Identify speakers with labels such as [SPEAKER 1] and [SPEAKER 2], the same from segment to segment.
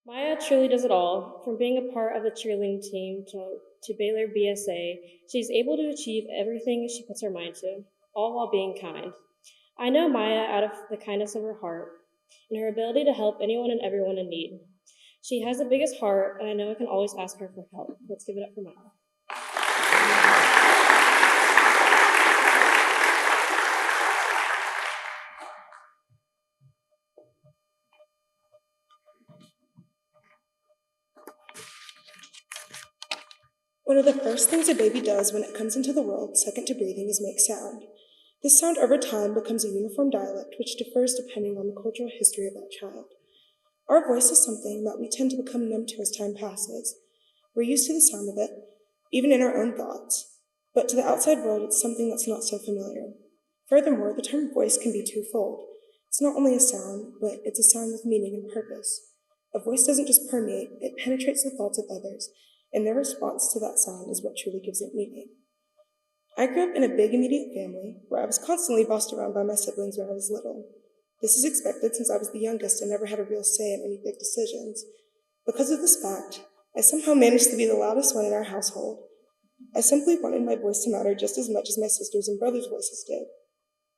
[SPEAKER 1] Maya truly does it all. From being a part of the cheerleading team to Baylor BSA, she's able to achieve everything she puts her mind to, all while being kind. I know Maya out of the kindness of her heart and her ability to help anyone and everyone in need. She has the biggest heart, and I know I can always ask her for help. Let's give it up for Maya.
[SPEAKER 2] One of the first things a baby does when it comes into the world, second to breathing, is make sound. This sound over time becomes a uniform dialect which differs depending on the cultural history of that child. Our voice is something that we tend to become numb to as time passes. We're used to the sound of it, even in our own thoughts, but to the outside world it's something that's not so familiar. Furthermore, the term voice can be twofold. It's not only a sound, but it's a sound with meaning and purpose. A voice doesn't just permeate, it penetrates the thoughts of others, and their response to that sound is what truly gives it meaning. I grew up in a big immediate family where I was constantly bossed around by my siblings when I was little. This is expected since I was the youngest and never had a real say in any big decisions. Because of this fact, I somehow managed to be the loudest one in our household. I simply wanted my voice to matter just as much as my sisters' and brothers' voices did.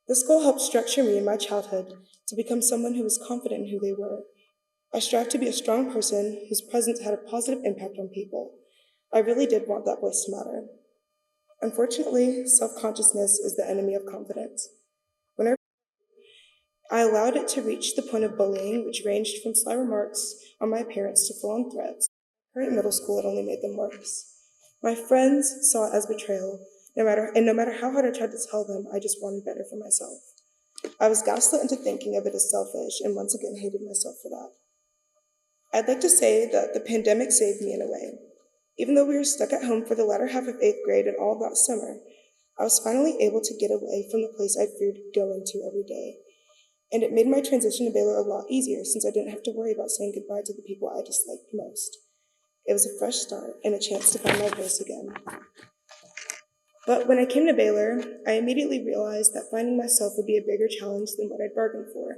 [SPEAKER 2] This goal helped structure me in my childhood to become someone who was confident in who they were. I strived to be a strong person whose presence had a positive impact on people. I really did want that voice to matter. Unfortunately, self-consciousness is the enemy of confidence. When I allowed it to reach the point of bullying, which ranged from sly remarks on my appearance to full-on threats. Current middle school, it only made them worse. My friends saw it as betrayal, no matter how hard I tried to tell them, I just wanted better for myself. I was gaslit into thinking of it as selfish, and once again hated myself for that. I'd like to say that the pandemic saved me in a way. Even though we were stuck at home for the latter half of 8th grade and all of that summer, I was finally able to get away from the place I feared going to every day. And it made my transition to Baylor a lot easier since I didn't have to worry about saying goodbye to the people I disliked most. It was a fresh start and a chance to find my voice again. But when I came to Baylor, I immediately realized that finding myself would be a bigger challenge than what I'd bargained for.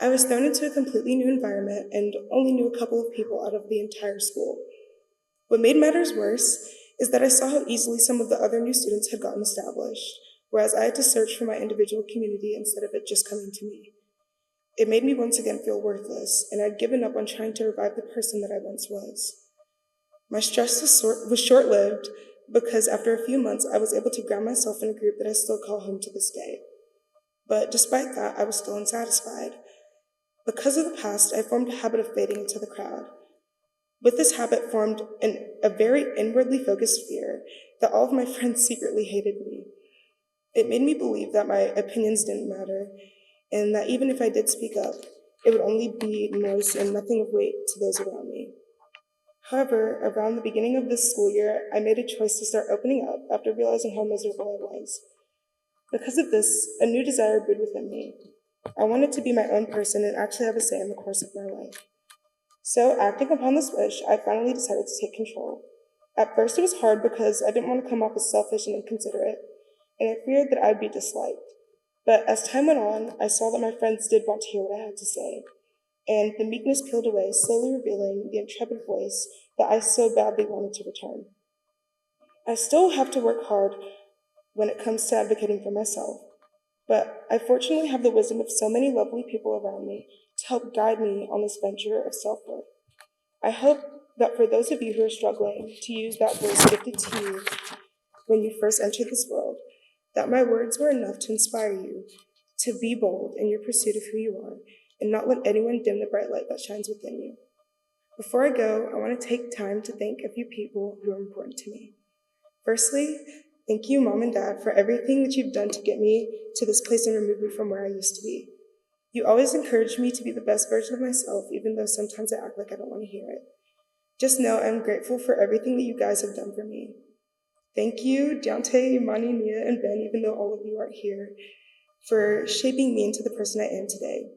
[SPEAKER 2] I was thrown into a completely new environment and only knew a couple of people out of the entire school. What made matters worse is that I saw how easily some of the other new students had gotten established, whereas I had to search for my individual community instead of it just coming to me. It made me once again feel worthless, and I'd given up on trying to revive the person that I once was. My stress was short-lived because after a few months, I was able to ground myself in a group that I still call home to this day. But despite that, I was still unsatisfied. Because of the past, I formed a habit of fading into the crowd. With this habit formed a very inwardly focused fear that all of my friends secretly hated me. It made me believe that my opinions didn't matter, and that even if I did speak up, it would only be noise and nothing of weight to those around me. However, around the beginning of this school year, I made a choice to start opening up after realizing how miserable I was. Because of this, a new desire brewed within me. I wanted to be my own person and actually have a say in the course of my life. So, acting upon this wish, I finally decided to take control. At first, it was hard because I didn't want to come off as selfish and inconsiderate, and I feared that I'd be disliked. But as time went on, I saw that my friends did want to hear what I had to say, and the meekness peeled away, slowly revealing the intrepid voice that I so badly wanted to return. I still have to work hard when it comes to advocating for myself, but I fortunately have the wisdom of so many lovely people around me to help guide me on this venture of self-worth. I hope that for those of you who are struggling to use that voice gifted to you when you first entered this world, that my words were enough to inspire you to be bold in your pursuit of who you are and not let anyone dim the bright light that shines within you. Before I go, I want to take time to thank a few people who are important to me. Firstly, thank you, Mom and Dad, for everything that you've done to get me to this place and remove me from where I used to be. You always encouraged me to be the best version of myself, even though sometimes I act like I don't want to hear it. Just know I'm grateful for everything that you guys have done for me. Thank you, Deontay, Imani, Mia, and Ben, even though all of you aren't here, for shaping me into the person I am today.